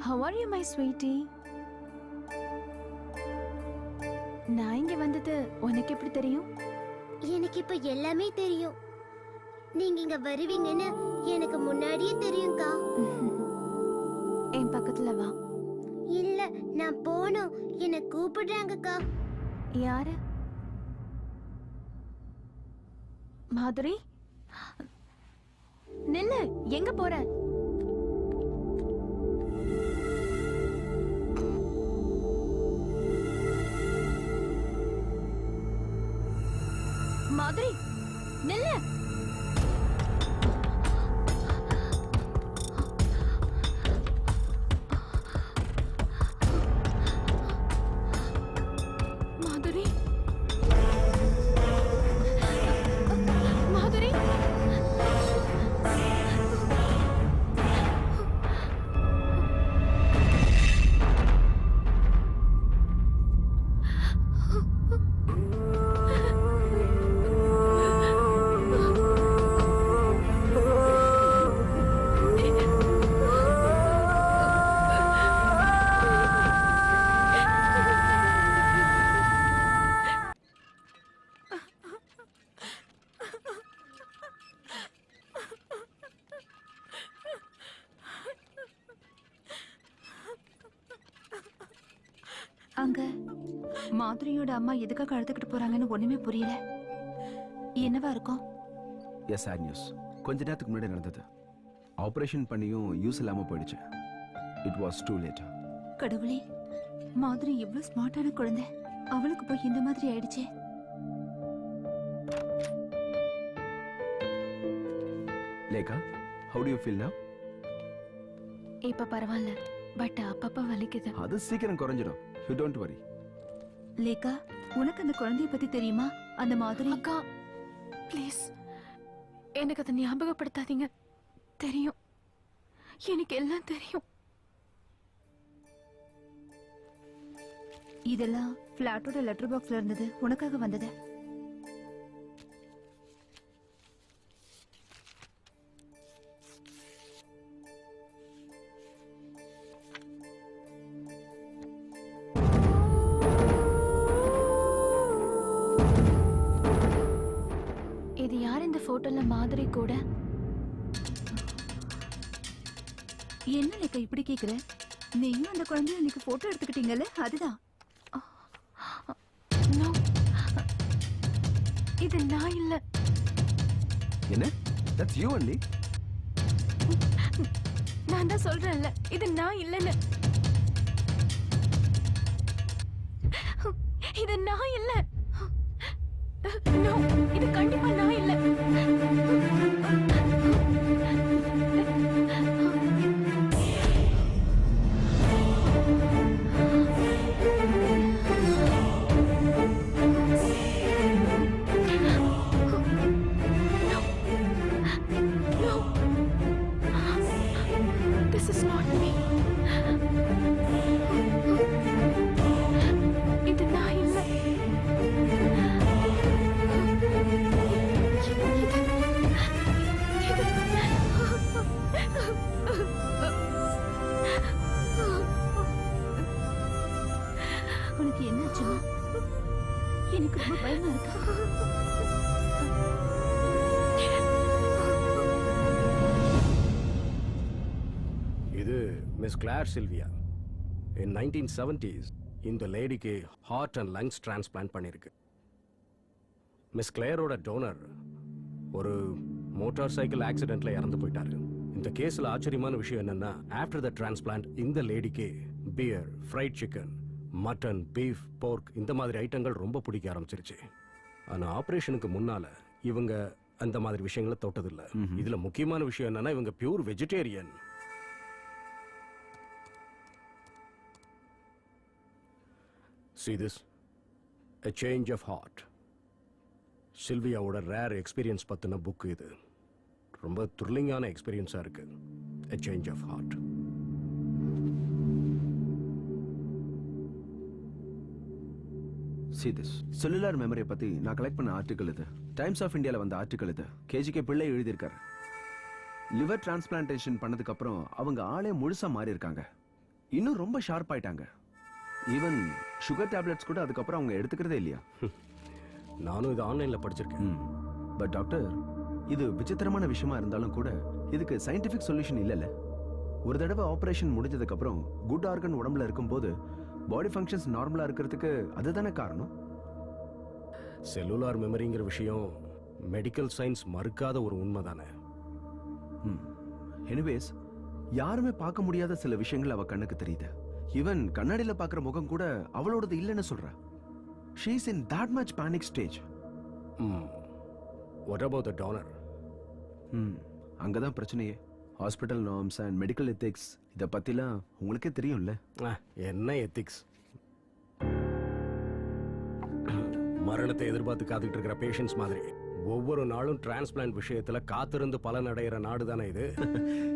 How are you, my sweetie? நான் இங்க வந்தது உனக்கு எப்படி தெரியும்? எனக்கு இப்ப எல்லாமே தெரியும். நீங்க இங்க வருவீங்கன்னு எனக்கு முன்னாடியே தெரியும்க்கா. என் பக்கத்துல வா. இல்ல, நான் போணும். என்ன கூப்பிடுறாங்கக்கா. யாரு? மாதுரி, நில்லு. எங்க போற? மாதுரி, நில்லு. மாதுரி, மாதுரி. அங்க மாதுரியோட அம்மா எதுக்காக அழுதுகிட்டு போறாங்கன்னு ஒண்ணுமே புரியல. என்னவா இருக்கும்? Yes, sad news. கொஞ்ச நேரத்துக்கு முன்னாடி நடந்தது. ஆபரேஷன் பண்ணியும் யூஸ் இல்லாம போயிடுச்சு. It was too late. கடவுளே, மாதுரி எவ்வளவு ஸ்மார்ட்டான குழந்தை, அவளுக்கு போய் இந்த மாதிரி ஆயிடுச்சே. Lekha, how do you feel now? இப்ப பரவாயில்ல, பட் அப்பப்ப வலிக்குது. அது சீக்கிரம் குறைஞ்சிடும். You don't worry. லேகா, உனக்கு அந்த குழந்தைய பத்தி தெரியுமா? அந்த மாதிரி. அக்கா, ப்ளீஸ் எனக்கு அதை ஞாபகப்படுத்தாதீங்க. தெரியும், எனக்கு எல்லாம் தெரியும். இதெல்லாம் பிளாட்டோட லெட்டர் பாக்ஸ்ல இருந்தது, உனக்காக வந்தது. இது யார் இந்த போட்டோல மாதுரி கூட? என்ன லேக்கா இப்படி கேக்குற? நீயும் அந்த குழந்தைய இன்னைக்கு போட்டோ எடுத்துக்கிட்டீங்கல்ல, அதுதான். நோ, இது நான் இல்ல. என்ன? That's you only. நான் தான் சொல்றேன்ல, இது நான் இல்லன்னு. இது நான் இல்ல. நோ, இது கண்டிப்பா நான் இல்ல. This is not me. இது நான் இல்ல. உனக்கு என்னாச்சுமா? எனக்கு ரொம்ப பயமா இருக்கு. இது miss glare Sylvia. In 1970s இந்த லேடிக்கு ஹார்ட் அண்ட் லங்ஸ் டிரான்ஸ்பிளான்ட் பண்ணிருக்கு. மிஸ் கிளேரோட டோனர் ஒரு மோட்டார் சைக்கிள் ஆக்சிடென்ட்ல இறந்து போயிட்டாரு. இந்த கேஸ்ல ஆச்சரியமான விஷயம் என்னன்னா, ஆஃப்டர் த டிரான்ஸ்பிளான்ட் இந்த லேடிக்கு beer, fried chicken, mutton, beef, pork இந்த மாதிரி ஐட்டங்கள் ரொம்ப பிடிக்க ஆரம்பிச்சிருச்சு. ஆனா ஆபரேஷனுக்கு முன்னால இவங்க அந்த மாதிரி விஷயங்களை தொட்டதில்லை. இதுல முக்கியமான விஷயம் என்னன்னா, இவங்க pure vegetarian. See this? A change of heart. சில்வியாவோட ரேர் எக்ஸ்பீரியன்ஸ் பத்தின புக் இது. ரொம்ப த்ரில்லிங்கான எக்ஸ்பீரியன்ஸா இருக்கு. A change of heart. See this. Cellular மெமரியை பத்தி நான் கலெக்ட் பண்ண ஆர்டிக்கல் இது. டைம்ஸ் ஆஃப் இந்தியால வந்த ஆர்டிக்கல் இது. கேஜிகே பிள்ளை எழுதியிருக்காரு. லிவர் டிரான்ஸ்பிளான்டேஷன் பண்ணதுக்கு அப்புறம் அவங்க ஆளே முழுசா மாறி இருக்காங்க. இன்னும் ரொம்ப ஷார்ப் ஆயிட்டாங்க. ஈவன் சுகர் டேப்லெட்ஸ் கூட அதுக்கப்புறம் அவங்க எடுத்துக்கிறதே இல்லையா? நானும் இது ஆன்லைன்ல படிச்சிருக்கேன். பட் டாக்டர், இது விசித்திரமான விஷயமா இருந்தாலும் கூட இதுக்கு சயின்டிபிக் சொல்யூஷன் இல்லைல்ல. ஒரு தடவை ஆபரேஷன் முடிஞ்சதுக்கு அப்புறம் குட் ஆர்கன் உடம்புல இருக்கும்போது பாடி ஃபங்க்ஷன்ஸ் நார்மலா இருக்கிறதுக்கு அதுதானே காரணம். செல்லுலார் மெமரிங்கிற விஷயம் மெடிக்கல் சயின்ஸ் மறுக்காத ஒரு உண்மை தானே. எனிவேஸ், யாருமே பார்க்க முடியாத சில விஷயங்கள் அவ கண்ணுக்கு தெரியுது. ஈவன் கண்ணாடியில பார்க்குற முகம் கூட அவளோடது இல்லைன்னு சொல்றா. She is in that much panic stage. What about the donor? அங்கதான் பிரச்சனையே. Hospital norms and medical ethics இதை பத்திலாம் உங்களுக்கே தெரியும்ல. என்ன எத்திக்ஸ்? மரணத்தை எதிர்பார்த்து காத்துக்கிட்டு இருக்கிற பேஷண்ட்ஸ் மாதிரி ஒவ்வொரு நாளும் டிரான்ஸ்பிளான்ட் விஷயத்துல காத்திருந்து பலன் அடைகிற நாடு தானே இது.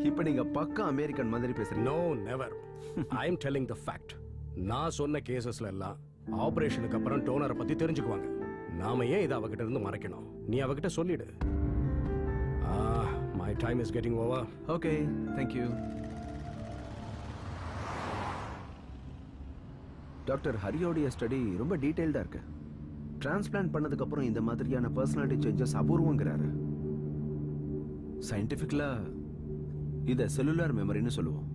இப்ப நீங்க பக்கா அமெரிக்கன் மாதிரி பேசுறீங்க. No, never. I am telling the fact. நான் சொன்ன கேசஸ்ல எல்லாம் ஆபரேஷனுக்கு அப்புறம் டோனரை பத்தி தெரிஞ்சுக்குவாங்க. நாம ஏன் இதை அவகிட்ட இருந்து மறைக்கணும்? நீ அவகிட்ட சொல்லிடு. My time is getting over. Okay, thank you. Doctor ஹரியோடைய ஸ்டடி ரொம்ப டீடைல்டா இருக்கு. டிரான்ஸ்பிளான்ட் பண்ணதுக்கு அப்புறம் இந்த மாதிரியான பர்சனாலிட்டி சேஞ்சஸ் அபூர்வங்கிறாரு. சயின்டிபிக்கலா இத செல்லுலார் மெமரின்னு சொல்லுவோம்.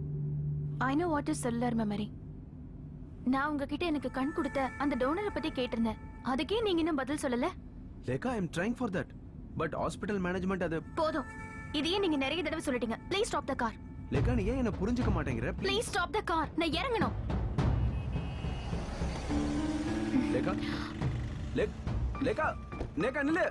I know what is cellular memory. நான் உங்ககிட்ட எனக்கு கண் கொடுத்த அந்த டோனரை பத்தி கேட்டிருந்தேன். அதுக்கே நீங்க இன்னும் பதில் சொல்லல. லேக்கா, I am trying for that. But hospital management அது போதும். இதையே நீங்க நிறைய தடவை சொல்லிட்டீங்க. Please stop the car. லேக்கா, நீ ஏன் என்ன புரிஞ்சுக்க மாட்டேங்கிற? Please stop the car. நான் இறங்கணும். லேக்கா, லேக்கா, லேக்கா நில்லு.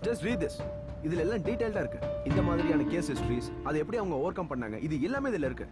Just read this. இதுல எல்லாம் டீடைல்டா இருக்கு. இந்த மாதிரியான கேஸ் ஹிஸ்டரிஸ், அது எப்படி அவங்க ஓவர் கம் பண்ணாங்க, இது எல்லாமே இதுல இருக்கு.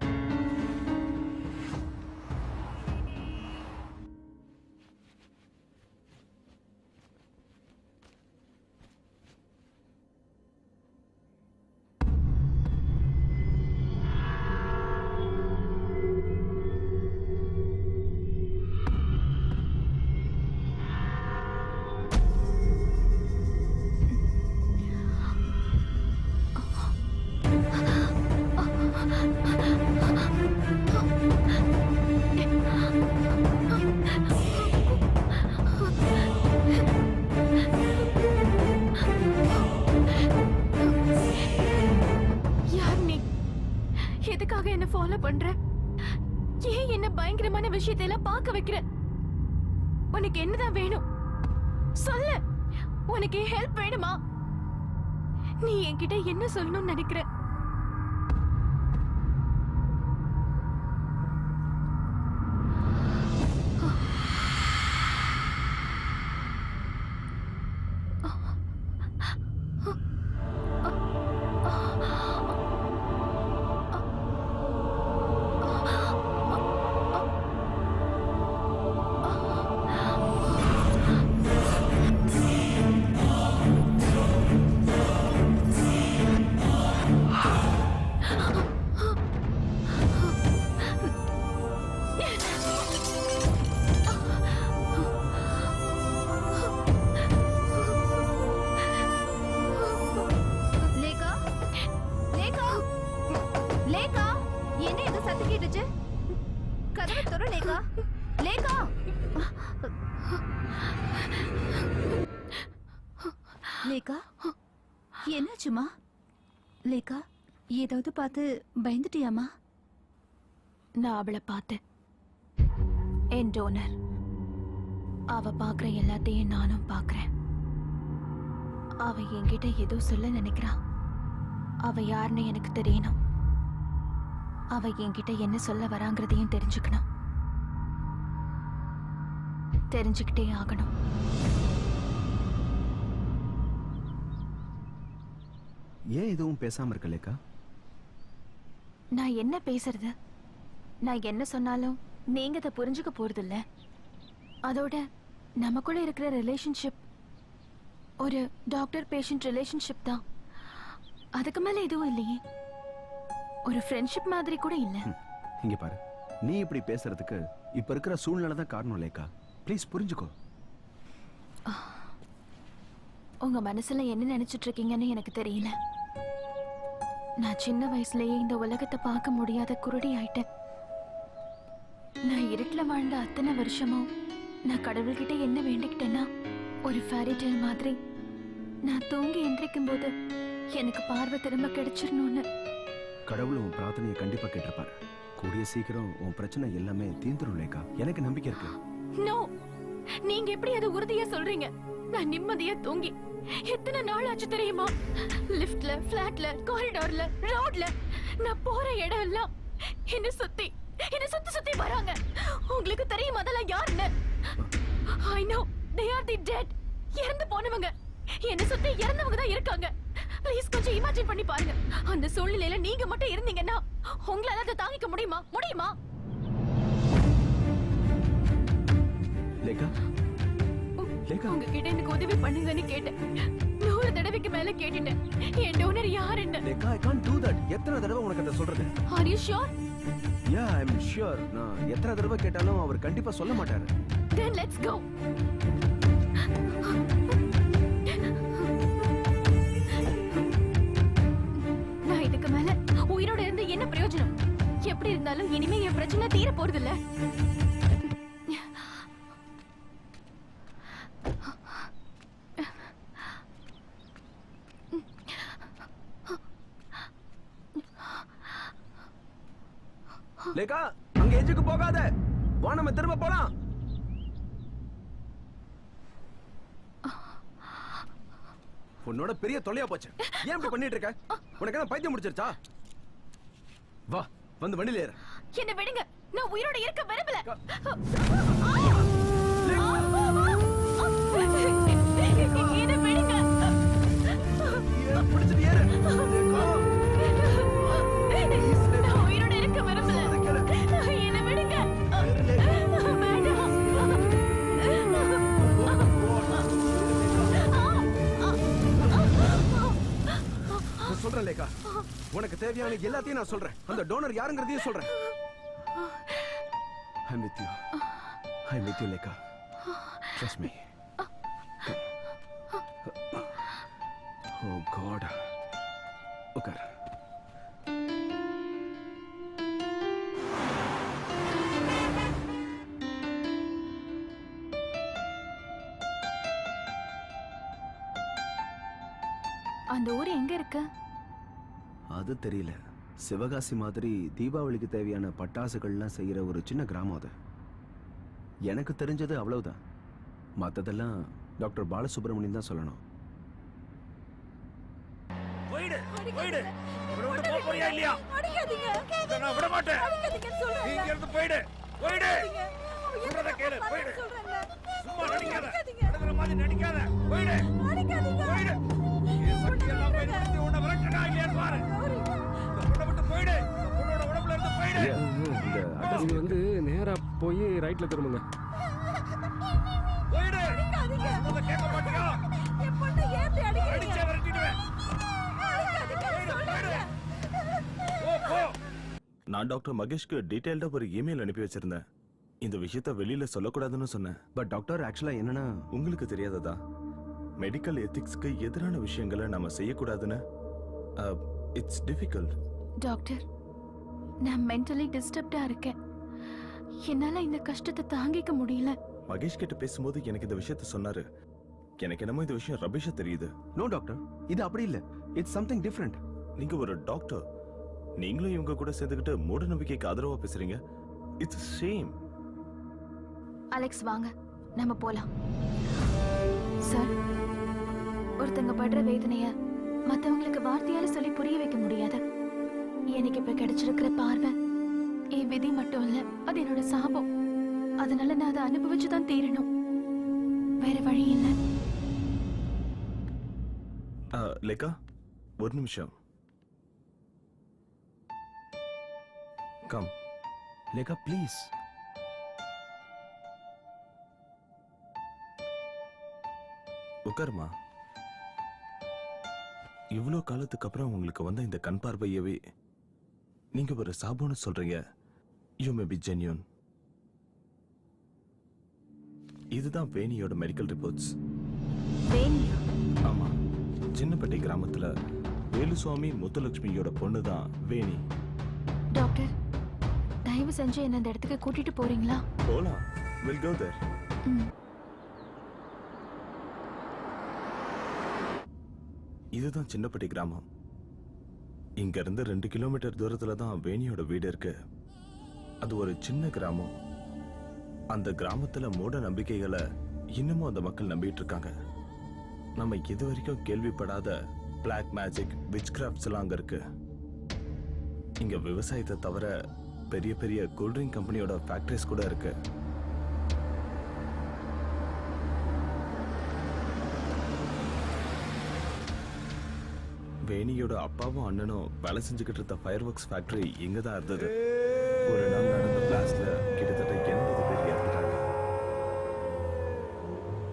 எதுக்காக என்ன ஃபாலோ பண்ற? ஏன் என்ன பயங்கரமான விஷயத்தை எல்லாம் பார்க்க வைக்கிற? உனக்கு என்னதான் வேணும் சொல்லு. உனக்கு ஹெல்ப் வேணுமா? நீ என்கிட்ட என்ன சொல்லணும்னு நினைக்கிற? லேகா, என்னாச்சுமா? லேகா, ஏதாவது பார்த்து பயந்துட்டியாமா? நான் அவளை பார்த்தேன். என் டோனர். அவ பார்க்குற எல்லாத்தையும் நானும் பார்க்குறேன். அவ என்கிட்ட ஏதோ சொல்ல நினைக்கிறா. அவ யாருன்னு எனக்கு தெரியணும். அவ என்கிட்ட என்ன சொல்ல வராங்கிறதையும் தெரிஞ்சுக்கணும். தெரிஞ்சுக்கிட்டே ஆகணும். ஏன் எதுவும் பேசாம இருக்க லேக்கா? நான் என்ன பேசுறது? நான் என்ன சொன்னாலும் நீங்க அதை புரிஞ்சுக்க போறது இல்ல. அதோட நமக்குள்ள இருக்கிற ரிலேஷன்ஷிப் ஒரு டாக்டர் பேஷண்ட் ரிலேஷன்ஷிப் தான். அதுக்கு மேல எதுவும் இல்லையே. ஒரு ஃப்ரெண்ட்ஷிப் மாதிரி கூட இல்ல. இங்க பாரு, நீ இப்படி பேசுறதுக்கு இப்ப இருக்கிற சூழ்நிலை தான் காரணம் லேக்கா. ப்ளீஸ் புரிஞ்சுக்கோ. உங்க மனசுல என்ன நினைச்சிட்டு இருக்கீங்கன்னு எனக்கு தெரியல. நான் சின்ன வயசுலயே இந்த உலகத்தை பார்க்க முடியாத குருடி ஆயிட்டேன். நான் இருட்டுல வாழ்ந்த அத்தனை வருஷமும் நான் கடவுள்கிட்ட என்ன வேண்டிக்கிட்டேன்னா, ஒரு ஃபேரி டேல் மாதிரி நான் தூங்கி எந்திரிக்கும் போது எனக்கு பார்வை திரும்ப கிடைச்சிடணும்னு. கடவுள் உன் பிரார்த்தனையை கண்டிப்பா கேட்டிருப்பாரு. கூடிய சீக்கிரம் உன் பிரச்சனை எல்லாமே தீர்ந்துரும் லேக்கா. எனக்கு நம்பிக்கை இருக்கு. நோ, நீங்க எப்படி அதை உறுதியா சொல்றீங்க? நான் நிம்மதியா தூங்கி எத்தனை நாள் ஆச்சு தெரியுமா? லிஃப்ட்ல, ஃபிளாட்ல, காரிடார்ல, ரோட்ல, நான் போற இடம் எல்லாம் என்ன சுத்தி சுத்தி வராங்க. உங்களுக்கு தெரியும் அதெல்லாம் யாருன்னு? I know they are the dead. இறந்து போனவங்க. என்ன சுத்தி இறந்தவங்க தான் இருக்காங்க. ப்ளீஸ் கொஞ்சம் இமேஜின் பண்ணி பாருங்க. அந்த சூழ்நிலையில நீங்க மட்டும் இருந்தீங்கன்னா உங்களால அதை தாங்கிக்க முடியுமா? லேக்கா, லேக்கா, உங்ககிட்ட எனக்கு உதவி பண்ணுங்கன்னு கேட்டேன். 100 தடவைக்கு மேல கேட்டுட்டேன். என் டோனர் யாருன்னு. லேக்கா, I can't do that. எத்தனை தடவை உனக்கு அதை சொல்றது? Are you sure? Yeah, I'm sure. நான் எத்தனை தடவை கேட்டாலும் அவர் கண்டிப்பா சொல்ல மாட்டாரு. Then let's go. நான் இதுக்கு மேல உயிரோட இருந்து என்ன பிரயோஜனம்? எப்படி இருந்தாலும் இனிமே என் பிரச்சனை தீர போறது இல்ல. லேக்கா, அங்க எஜுக்கு போகாத. வா, நம்ம திரும்ப போலாம். உன்னோட பெரிய தொல்லையா போச்சு. ஏன் இப்படி பண்ணிட்டு இருக்க? உனக்கு என்ன பைத்தியம் முடிச்சிருச்சா? வா, வந்து வண்டியில ஏறு. என்ன விடுங்க, நான் உயிரோட இருக்க விரும்பல. என்ன விடுங்க. பிடிச்சிட்டு ஏறு. நான் உயிரோட இருக்க விரும்பல. என்ன விடுங்க. சொல்றேன் லேக்கா, உனக்கு தேவையான எல்லாத்தையும் நான் சொல்றேன். அந்த டோனர் யாருங்கிறதையும் சொல்றேன். I'm with you லேக்கா. Trust me. Oh God. உட்கார். அந்த ஊர் எங்க இருக்கு? அது தெரியல. சிவகாசி மாதிரி தீபாவளிக்கு தேவையான பட்டாசுகள்லாம் செய்யற ஒரு சின்ன கிராமம் அது. எனக்கு தெரிஞ்சது அவ்வளவுதான். மத்ததெல்லாம் டாக்டர் பாலசுப்ரமணியன் தான் சொல்லணும். இது வந்து நேரா போய் ரைட்ல திரும்புங்க. நான் டாக்டர் மகேஷ்க்கு டீடைல்டா ஒரு இமெயில் அனுப்பி வச்சிருந்தேன். இந்த விஷயத்த வெளியில சொல்லக்கூடாதுன்னு சொன்னேன். பட் டாக்டர், ஆக்சுவலா என்னன்னா, உங்களுக்கு தெரியாததா? மெடிக்கல் எத்திக்ஸ்க்கு எதிரான விஷயங்களை நம்ம செய்யக்கூடாதுன்னு. It's difficult. டாக்டர், நான் மென்டலி டிஸ்டர்ப்டா இருக்கேன். என்னால இந்த கஷ்டத்தை தாங்கிக்க முடியல. மகேஷ் கிட்ட பேசும்போது எனக்கு இந்த விஷயத்த சொன்னாரு. எனக்கு என்னமோ இந்த விஷயம் ரபிஷா தெரியுது. நோ டாக்டர், இது அப்படி இல்ல. It's something different. நீங்க ஒரு டாக்டர், நீங்களும் இவங்க கூட சேர்ந்துக்கிட்டு மூட நம்பிக்கைக்கு ஆதரவா பேசுறீங்க. It's shame. அலெக்ஸ், வாங்க நம்ம போலாம். சார், ஒருத்தங்க படுற வேதனைய மத்தவங்களுக்கு வார்த்தையால சொல்லி புரிய வைக்க முடியாது. எனக்கு இப்ப கிடைச்சிருக்கிற பார்வை என் விதி மட்டும் இல்ல, அது என்னோட சாபம். அதனால நான் அதை அனுபவிச்சுதான் தீரணும். வேற வழி இல்லை. லேக்கா, ஒரு நிமிஷம். கம். லேக்கா, ப்ளீஸ். உட்காருமா. இவ்வளோ காலத்துக்கு அப்புறம் உங்களுக்கு வந்த இந்த கண் பார்வையவே நீங்க ஒரு சாபம்னு சொல்றீங்க. You may be genuine. இதுதான் வேணியோட மெடிக்கல் ரிப்போர்ட்ஸ். வேணியா? ஆமா, சின்னப்பட்டி கிராமத்துல வேலுசுவாமி முத்துலட்சுமியோட பொண்ணு தான் வேணி. டாக்டர், தயவு செஞ்சு என்ன அந்த இடத்துக்கு கூட்டிட்டு போறீங்களா? போலாம். We'll go there. இதுதான் சின்னப்பட்டி கிராமம். இங்க இருந்து 2 கிலோமீட்டர் தூரத்துல தான் வேணியோட வீடு இருக்கு. அது ஒரு சின்ன கிராமம். அந்த கிராமத்துல மூட நம்பிக்கைகளை இன்னமும் அந்த மக்கள் நம்பிட்டு இருக்காங்க. நம்ம இது வரைக்கும் கேள்விப்படாத பிளாக் மேஜிக், விச் கிராஃப்ட்ஸ் எல்லாம் அங்க இருக்கு. இங்க விவசாயத்தை தவிர பெரிய பெரிய கூல்ட்ரிங்க் கம்பெனியோட ஃபேக்டரிஸ் கூட இருக்கு. வேணியோட அப்பாவும் அண்ணனும் வேலை செஞ்சுக்கிட்டு இருந்த ஃபயர் ஒர்க்ஸ் ஃபேக்டரி இங்க தான் இருந்தது. ஒரு நாள் நடந்த பிளாஸ்ட்ல கிட்டத்தட்ட 80 பேர் இறந்துட்டாங்க.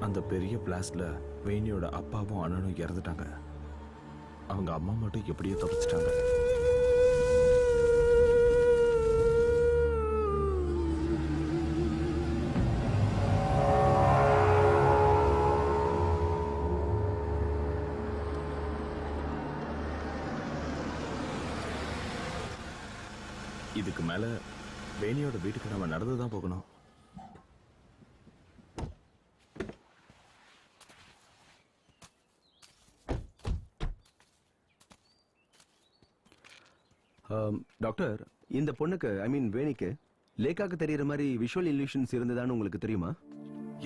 அந்த பெரிய பிளாஸ்ட்ல வேணியோட அப்பாவும் அண்ணனும் இறந்துட்டாங்க. அவங்க அம்மா மட்டும் எப்படியோ தப்பிச்சிட்டாங்க. இதுக்கு மேல வேணியோட வீட்டுக்கு நம்ம நடந்துதான் போகணும். டாக்டர், இந்த பொண்ணுக்கு ஐ மீன் வேணிக்கு லேக்காக்கு தெரியற மாதிரி விஷுவல் இல்லூஷன்ஸ் இருந்ததான்னு உங்களுக்கு தெரியுமா?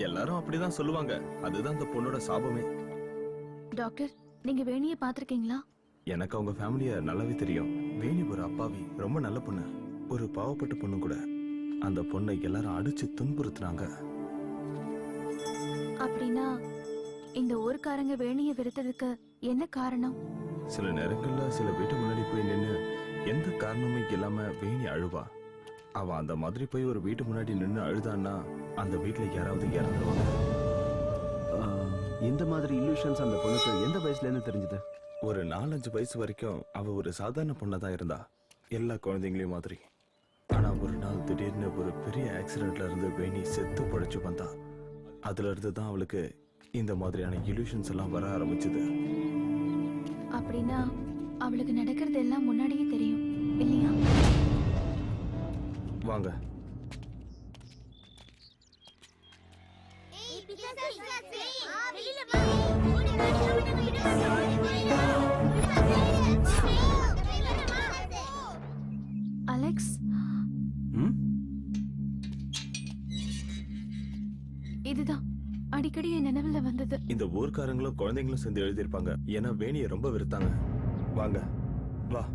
எல்லாரும் அப்படிதான் சொல்லுவாங்க. அதுதான் அந்த பொண்ணோட சாபமே. டாக்டர், நீங்க வேணியை பாத்திருக்கீங்களா? எனக்கு அவங்க ஃபேமிலிய நல்லாவே தெரியும். வேணி ஒரு அப்பாவி, ரொம்ப நல்ல பொண்ணு, ஒரு பாவப்பட்ட பொண்ணு கூட. அந்த பொண்ணை எல்லாரும் அடிச்சு துன்புறுத்துனாங்க. அப்படின்னா இந்த ஊர்க்காரங்க வேணியை வெறுத்ததுக்கு என்ன காரணம்? சில நேரங்கள்ல சில வீட்டு முன்னாடி போய் நின்னு எந்த காரணமே இல்லாம வேணி அழுவா. அவ அந்த மாதிரி போய் ஒரு வீட்டு முன்னாடி நின்னு அழுதான்னா அந்த வீட்டுல யாராவது இறந்துருவாங்க. இந்த மாதிரி இல்லூஷன்ஸ் அந்த பொண்ணுக்கு எந்த வயசுல இருந்து தெரிஞ்சது? ஒரு 4-5 வயசு வரைக்கும் அவ ஒரு சாதாரண பொண்ணதான் இருந்தா, எல்லா குழந்தைங்களையும் மாதிரி. ஆனா ஒரு நாள் திடீர்னு ஒரு பெரிய ஆக்சிடென்ட்ல இருந்து வேணி செத்து படைச்சு வந்தா. அதுல இருந்து தான் அவளுக்கு இந்த மாதிரியான இல்லூஷன்ஸ் எல்லாம் வர ஆரம்பிச்சது. அப்படின்னா அவளுக்கு நடக்கிறது எல்லாம் முன்னாடியே தெரியும் இல்லையா? வாங்க. அலெக்ஸ், இதுதான் அடிக்கடி என் நினைவுல வந்தது. இந்த ஊர்க்காரங்களும் குழந்தைங்களும் சேர்ந்து எழுதியிருப்பாங்க. ஏன்னா வேணியை ரொம்ப வெறுத்தாங்க. வாங்க, வா.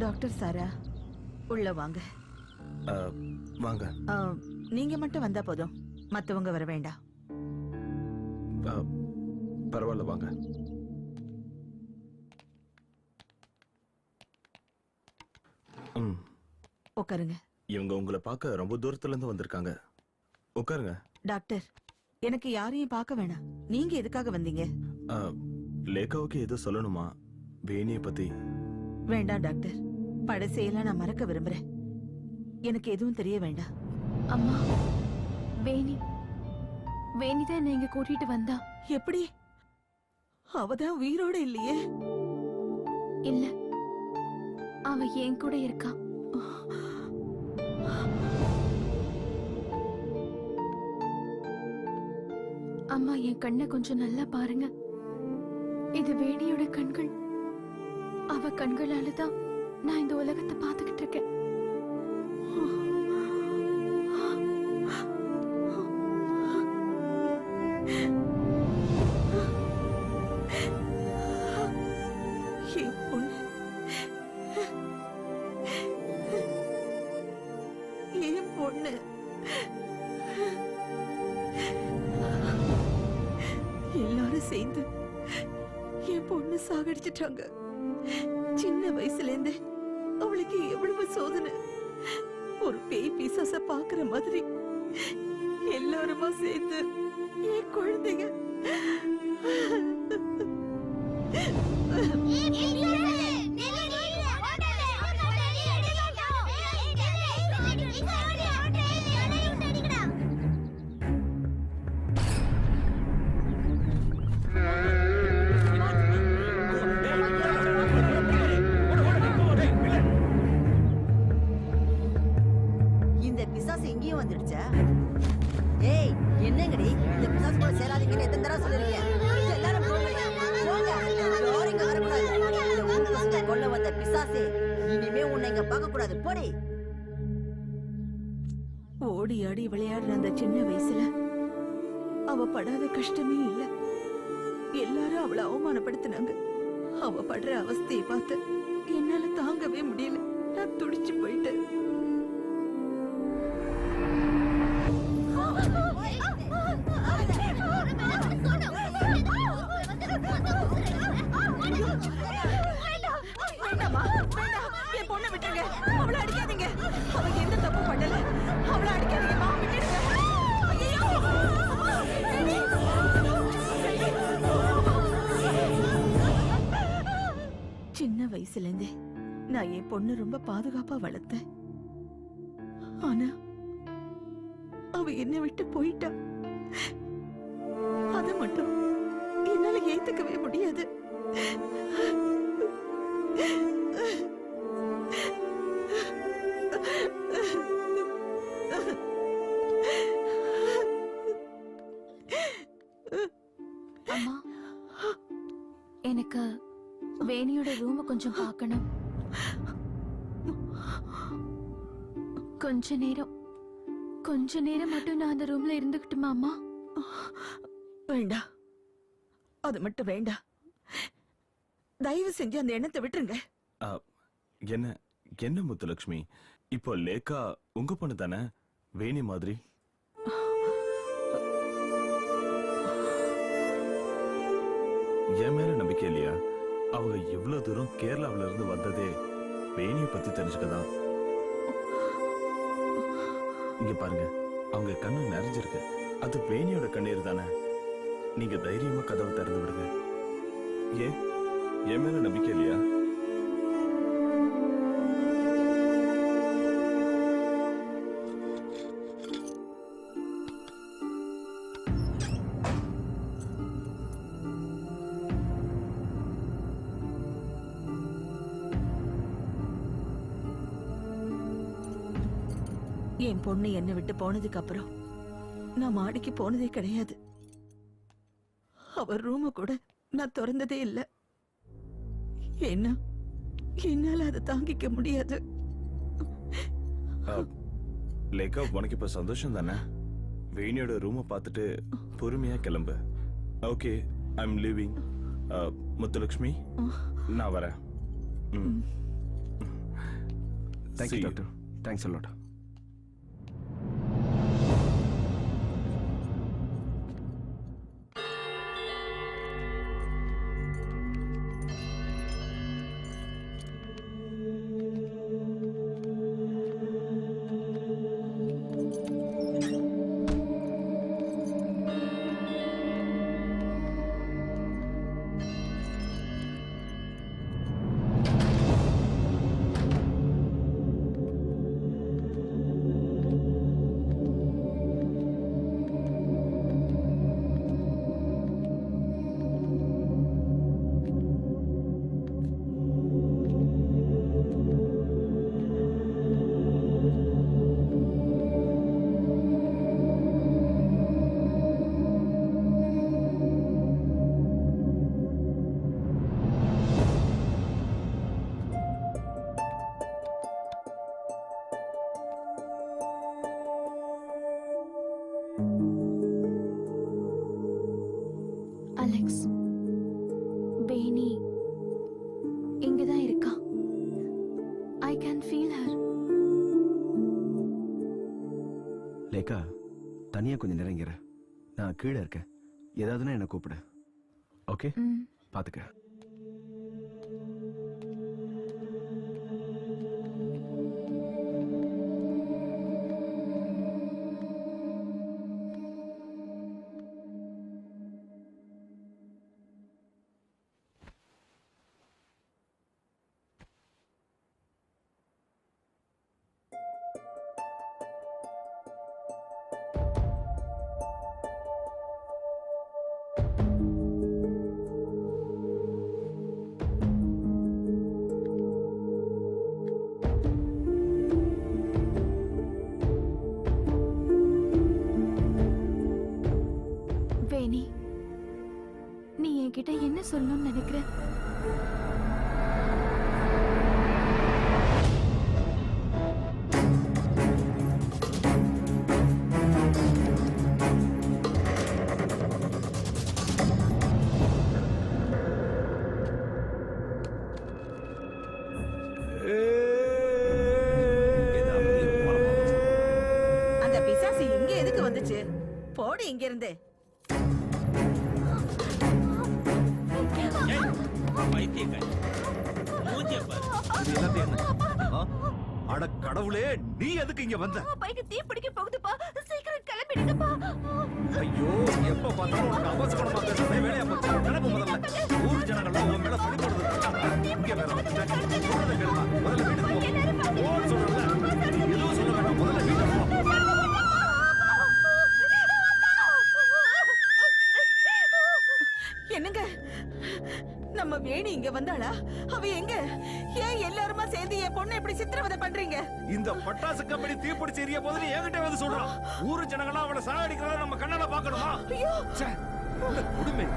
டாக்டர் சாரா, உள்ள வாங்க. வாங்க. நீங்க மட்டும் வந்தா போதும், மத்தவங்க வர வேண்டாம். பரவாயில்ல, வாங்க. உட்காருங்க. இவங்க உங்களை பார்க்க ரொம்ப தூரத்துல இருந்து வந்திருக்காங்க. உட்காருங்க. டாக்டர், எனக்கு யாரையும் பார்க்க வேணாம். நீங்க எதுக்காக வந்தீங்க? லேகாவுக்கு எது சொல்லணுமா வேணியை பத்தி? வேண்டாம் டாக்டர், பழசையெல்லாம் நான் மறக்க விரும்புறேன். எனக்கு எதுவும் தெரிய வேண்டாம். அம்மா, வேணிதான் என்னை இங்க கூட்டிட்டு வந்தா. எப்படி? அவதான் உயிரோட இல்லையே? இல்ல, அவ என் கூட இருக்கா. அம்மா, என் கண்ணை கொஞ்சம் நல்லா பாருங்க. இது வேணியோட கண்கள். அவ கண்களால தான் நான் இந்த உலகத்தை பார்த்துக்கிட்டு இருக்கேன். என் பொண்ணு, என் பொண்ணு. எல்லாரும் சேர்ந்து என் பொண்ணு சாகடிச்சிட்டாங்க. சின்ன வயசுல இருந்து அவளுக்கு எவ்வளவு சோதனை. ஒரு பேய் பிசாச பாக்குற மாதிரி எல்லாருமா சேர்ந்து என் குழந்தைங்க இந்த பிசாசு எங்கேயும் வந்துடுச்சா? ஏய், என்னங்கடி இந்த பிசாசு கூட சேராதீங்கன்னு எத்தனை தடவை சொல்லிருக்கேன். எல்லாரும் போங்க. யாரும் இங்க வரக்கூடாது. இந்த ஊர் பசங்க கொல்ல வந்த பிசாசே, இனிமே உன்னை இங்க பார்க்க கூடாது. போடி. ஓடி ஆடி விளையாடுற அந்த சின்ன வயசுல அவ படாத கஷ்டமே இல்ல. எல்லாரும் அவளை அவமானப்படுத்தினாங்க. அவ படுற அவஸ்தையை பார்த்து என்னால தாங்கவே முடியல. நான் துடிச்சு போயிட்டேன். வேண்டாமா, வேண்டாம். என் பொண்ணை விட்டுருங்க. அவளை அடிக்காதீங்க. அவ எந்த தப்பு பண்ணல. அவளை அடிக்காதீங்கம்மா, விட்டுடுங்க. ஐயையோ! சின்ன வயசுல இருந்தே நான் என் பொண்ணு ரொம்ப பாதுகாப்பா வளர்த்தேன். ஆனா அவ என்னை விட்டு போயிட்டா. அத மட்டும் என்னால ஏத்துக்கவே முடியாது. அம்மா, எனக்கு வேணியோட ரூம கொஞ்சம் பார்க்கணும். கொஞ்ச நேரம் மட்டும் நான் அந்த ரூம்ல இருந்துக்கிட்டுமா அம்மா? வேண்டாம், அது மட்டும் வேண்டாம். தயவு செஞ்சு அந்த எண்ணத்தை விட்டுருங்க. என்ன என்ன முத்துலட்சுமி, இப்போ லேக்கா உங்க பொண்ணு தானே, வேணி மாதிரி? என் மேல நம்பிக்கை இல்லையா? அவங்க இவ்வளவு தூரம் கேரளாவில இருந்து வந்ததே வேணியை பத்தி தெரிஞ்சுக்கதான். இங்க பாருங்க, அவங்க கண்ணு நிறைஞ்சிருக்கு. அது வேணியோட கண்ணீர் தானே. நீங்க தைரியமா கதவை திறந்து விடுங்க. ஏன் என் மேல நம்பிக்கை இல்லையா? என் பொண்ணு என்னை விட்டு போனதுக்கு அப்புறம் நான் மாடிக்கு போனதே கிடையாது. அவர் ரூம கூட நான் திறந்ததே இல்லை. என்ன என்னால அதை தாங்கிக்க முடியாது. லேக்கா, உனக்கு இப்ப சந்தோஷம் தானே? வேணியோட ரூமை பார்த்துட்டு பொறுமையா கிளம்பு. Okay, I am leaving. Muthulakshmi, நான் வரேன். Thank you doctor. Thanks a lot. Alex, Veni இங்கதான் இருக்கா. I can feel her. Lekha, தனியா கொஞ்சம் நெருங்கிற. நான் கீழே இருக்கேன். ஏதாவதுன்னா என்ன கூப்பிடு. ஓகே, பாத்துக்க. உன்கிட்ட என்ன சொல்லணும்னு நினைக்கிறேன். அந்த பிசாசு இங்க எதுக்கு வந்துச்சு? போடி இங்க இருந்து. அட கடவுளே, நீ எதுக்கு இங்க வந்த? பைக்கு தீ பிடிக்க போகுதுப்பா, சீக்கிரம் கிளம்பிடுங்கப்பா. ஐயோ, எப்ப பார்த்தாலும் உனக்கு அவசரமா பேசுறதே வேலையா போச்சு. கிளம்பு முதல்ல. ஊர் ஜனங்கள்லாம் உன் மேல பழி போடுறது இருக்காங்க. இங்க வேற வந்துட்டேன். சொல்றதை கேளுமா. முதல்ல வீட்டுக்கு போ. ஓடு சொல்றேன்ல. நீ எதுவும் சொல்ல வேண்டாம். முதல்ல வீட்டுக்கு போ. என்னங்க, நம்ம வேணி இங்க வந்தாளா? அவ எங்க? ஏன் எல்லாருமா சேர்ந்து என் பொண்ணை இப்படி சித்திரவதை பண்றீங்க? இந்த பட்டாசு கம்பெனி தீப்பிடிச்சு எரிய போதுன்னு என்கிட்ட வந்து சொல்றான். ஊரு ஜனங்கள்லாம் அவளை சாகடிக்கிறத நம்ம கண்ணால பாக்கணுமா? ஐயோ, கொடுமை.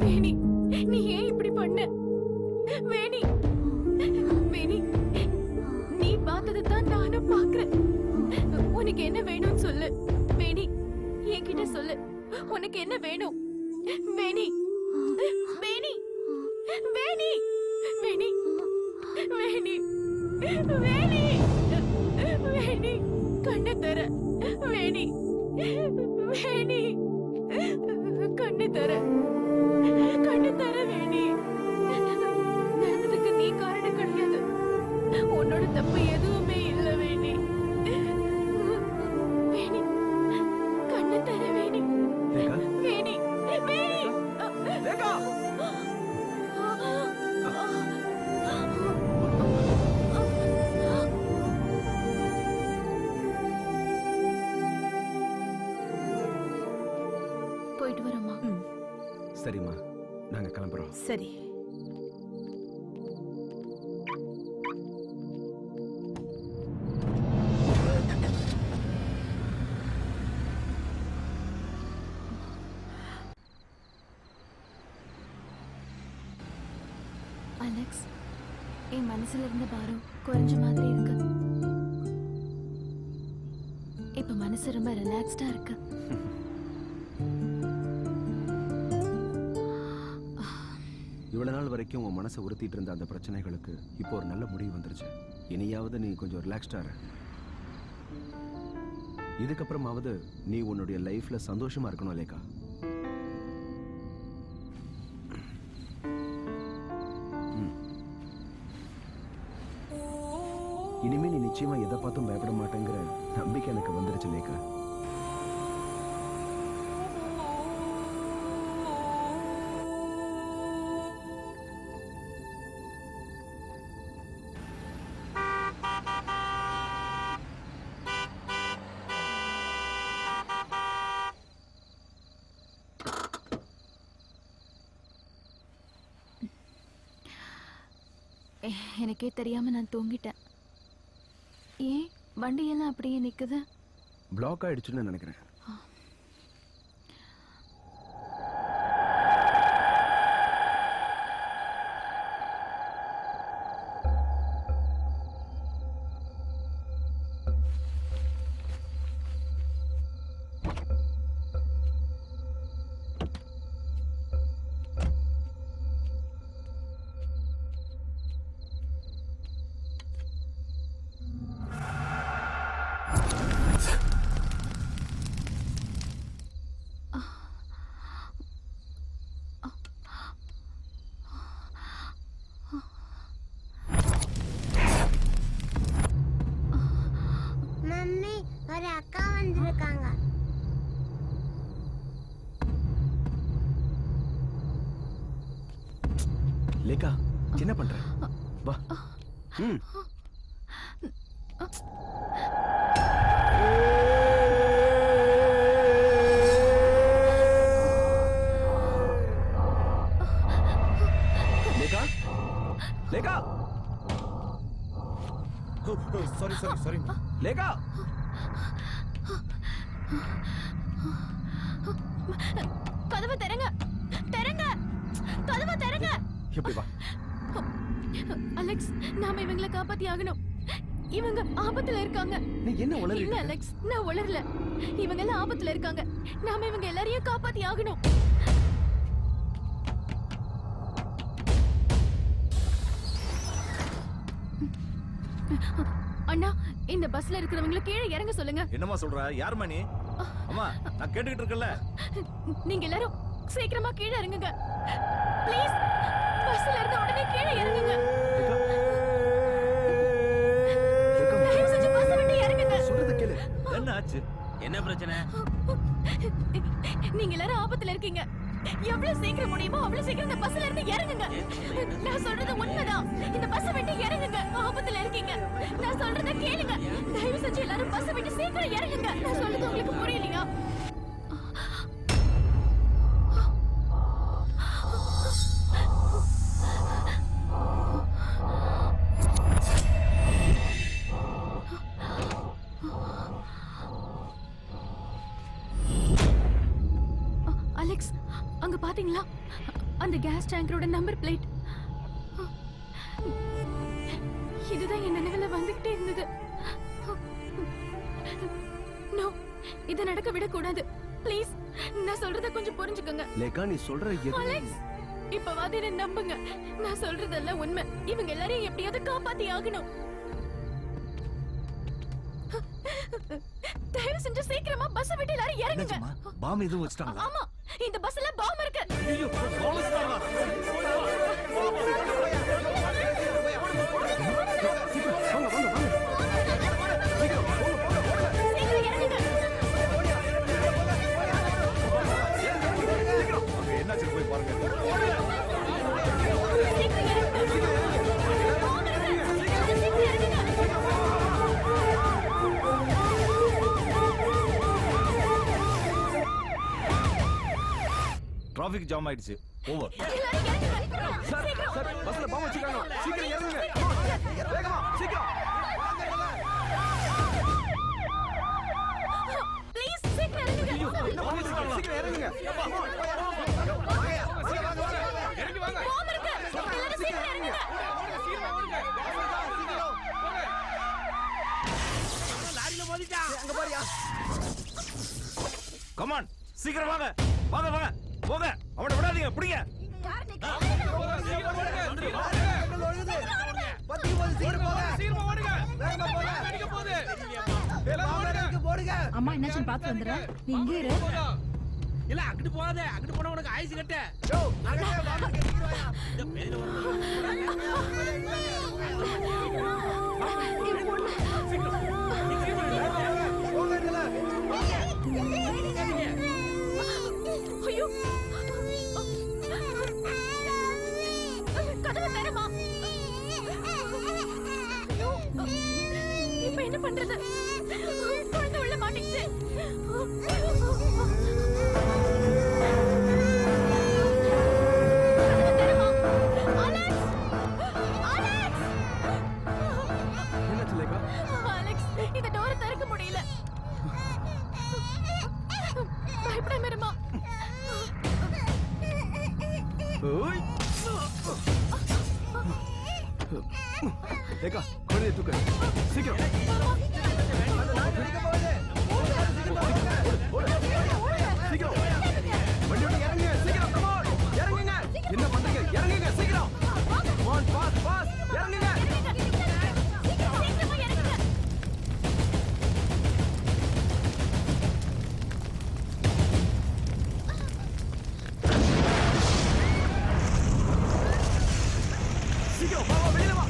வேணி, நீ ஏன் இப்படி பண்ண? வேணி, வேணி, நீ பார்த்தது தான் நானும் பார்க்கிறேன். உனக்கு என்ன வேணும்னு சொல்லு. வேணி, என்கிட்ட சொல்லு. உனக்கு என்ன வேணும்? வேணி, வேணி, வேணி, வேணி, வேணி, வேணி, வேணி, கண்ணை தர. வேணி, வேணி, கண்ணு தர, கண்ணு தர. வேணி, நடந்ததுக்கு நீ காரணம் கிடையாது. உன்னோட தப்பு எதுவுமே இல்லை. வேணி, வேணி, சரிம்மா, நாங்க கிளம்புறோம். சரி. அலெக்ஸ், என் மனசுல இருந்த பாரம் குறைஞ்ச மாதிரி இருக்கு. இப்ப மனசு ரொம்ப ரிலாக்ஸ்டா இருக்கு. இவ்வளவு நாள் வரைக்கும் உன் மனசை உறுத்திட்டு இருந்த அந்த பிரச்சனைகளுக்கு இப்போ ஒரு நல்ல முடிவு வந்துருச்சு. இனியாவது நீ கொஞ்சம் ரிலாக்ஸ்டா இரு. இதுக்கப்புறமாவது நீ உன்னுடைய லைஃப்ல சந்தோஷமா இருக்கணும் லேகா. இனிமே நீ நிச்சயமா எதை பார்த்தும் பயப்பட மாட்டேங்கிற நம்பிக்கை எனக்கு வந்துருச்சு லேகா. எனக்கே தெரியாம நான் தூங்கிட்டேன். ஏன் வண்டியெல்லாம் அப்படியே நிக்குது? பிளாக் ஆயிடுச்சுன்னு நினைக்கிறேன். மம்மி, ஒரு அக்கா வந்திருக்காங்க. லேகா, என்ன பண்ற? வா. லேகா, லேகா, சாரி லேகா. கதவை திறங்க, திறங்க, கதவை திறங்க. எப்படி வா? அலெக்ஸ், நாம இவங்களை காப்பாத்தி ஆகணும். இவங்க ஆபத்துல இருக்காங்க. நீ என்ன உளறி? இல்ல அலெக்ஸ், நான் உளறல. இவங்க எல்லாம் ஆபத்துல இருக்காங்க. நாம இவங்க எல்லாரையும் காப்பாத்தி ஆகணும். அண்ணா, இந்த பஸ்ல இருக்கிறவங்களை கீழே இறங்க சொல்லுங்க. என்னமா சொல்ற? யாருமா நீ? அம்மா, நான் கேட்டுக்கிட்டு இருக்கேன்ல. நீங்க எல்லாரும் சீக்கிரமா கீழே இறங்குங்க ப்ளீஸ். பஸ்ல இருந்து உடனே கீழே இறங்குங்க. தயவு செஞ்சு பஸ்ஸை விட்டு இறங்குங்க. சொல்றத கேளு. என்ன ஆச்சு? என்ன பிரச்சனை? நீங்க எல்லாரும் ஆபத்துல இருக்கீங்க. எவ்வளவு சீக்கிரம் முடியுமோ அவ்வளவு சீக்கிரம் இந்த பஸ்ல இருந்து இறங்குங்க. நான் சொல்றது உண்மைதான். இந்த பஸ்ஸை விட்டு இறங்குங்க. ஆபத்துல இருக்கீங்க. நான் சொல்றத கேளுங்க. தயவு செஞ்சு எல்லாரும் பஸ்ஸை விட்டு சீக்கிரம் இறங்குங்க. நான் சொல்றது உங்களுக்கு புரியலையா? அலெக்ஸ், அங்க பாத்தீங்களா? அந்த கேஸ் டேங்கரோட நம்பர் பிளேட். இதுதான் என் நினைவுல வந்துகிட்டே இருந்தது. நோ, இத நடக்க விடக்கூடாது. ப்ளீஸ், நான் சொல்றத கொஞ்சம் புரிஞ்சுக்கோங்க. லேகா, நீ சொல்ற அலெக்ஸ், இப்பவாது என்ன நம்புங்க. நான் சொல்றதெல்லாம் உண்மை. இவங்க எல்லாரையும் எப்படியாவது காப்பாத்தி ஆகணும். தயவு செஞ்சு சீக்கிரமா பஸ் விட்டு எல்லாரும் இறங்குங்க. பாம் எதுவும் வச்சிட்டாங்களா? ஆமா, இந்த பஸ்ல பாம் இருக்கு. ஐயோ, பாம் வச்சிட்டாங்களா? சீக்கிரம் இறங்குங்க. என்னாச்சு போய் பாருங்க. சீக்கிரம் இறங்குங்க. பாம் இருக்கு. சீக்கிரம் இறங்குங்க. டிராஃபிக் டிராபிக் ஜாம் ஆயிடுச்சு. ஓவர். சார் சார் பஸ்ல பாம்பு வச்சிருக்காங்க. சீக்கிரம் இறங்குங்க. வேகமா சீக்கிரம். ப்ளீஸ் சீக்கிரம் இறங்குங்க. என்ன பண்ணிட்டு இருக்கீங்க? சீக்கிரம் இறங்குங்க. இறங்கி வாங்க. பாம்பு இருக்கு. எல்லாரும் சீக்கிரம் இறங்குங்க. லாரில மோதிட்டா. அங்க பாரியா. Come on. சீக்கிரம் வாங்க. வாங்க வாங்க. போங்க. அவனை விடாதீங்க. பிடிங்க. அம்மா என்னாச்சுன்னு பார்த்து வந்துடுறேன். நீ இங்கே இரு. இல்ல அங்கிட்டு போகாத. அங்கிட்டு போனா உனக்கு ஆயுசு கட்ட. ஐயோ கதவை தரமா. இப்ப என்ன பண்றது? குழந்தை உள்ள மாட்டிக்கிச்சு. என்னாச்சு லேகா? அலெக்ஸ், இந்த டோரை திறக்க முடியல. பயப்படாம இருமா. ஓய் லேகா குழந்தையை தூக்கு. சீக்கிரம். சீக்கிரம். வண்டியோட இறங்குங்க. சீக்கிரம். come on. இறங்குங்க. என்ன பண்றீங்க? இறங்குங்க சீக்கிரம். come on fast fast. இறங்குங்க. சீக்கிரமா இறங்குங்க. சீக்கிரம் வா வா வெளியில வா.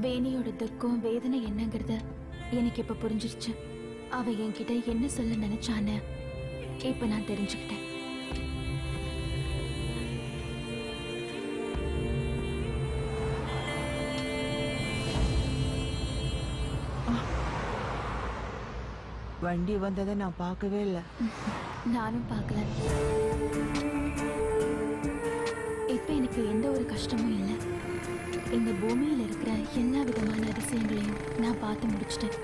வேணியோட துக்கம் வேதனை என்னங்கிறத எனக்கு இப்ப புரிஞ்சிருச்சு. அவ என்கிட்ட என்ன சொல்ல நினைச்சான்னு இப்ப நான் தெரிஞ்சுக்கிட்டேன். வண்டி வந்ததை நான் பார்க்கவே இல்லை. நானும் பார்க்கல. இப்ப எனக்கு எந்த ஒரு கஷ்டமும் இல்லை. இந்த பூமியில இருக்கிற எல்லா விதமான அதிசயங்களையும் நான் பார்த்து முடிச்சிட்டேன்.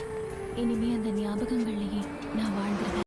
இனிமே அந்த ஞாபகங்கள்லயே நான் வாழ்ந்துருவேன்.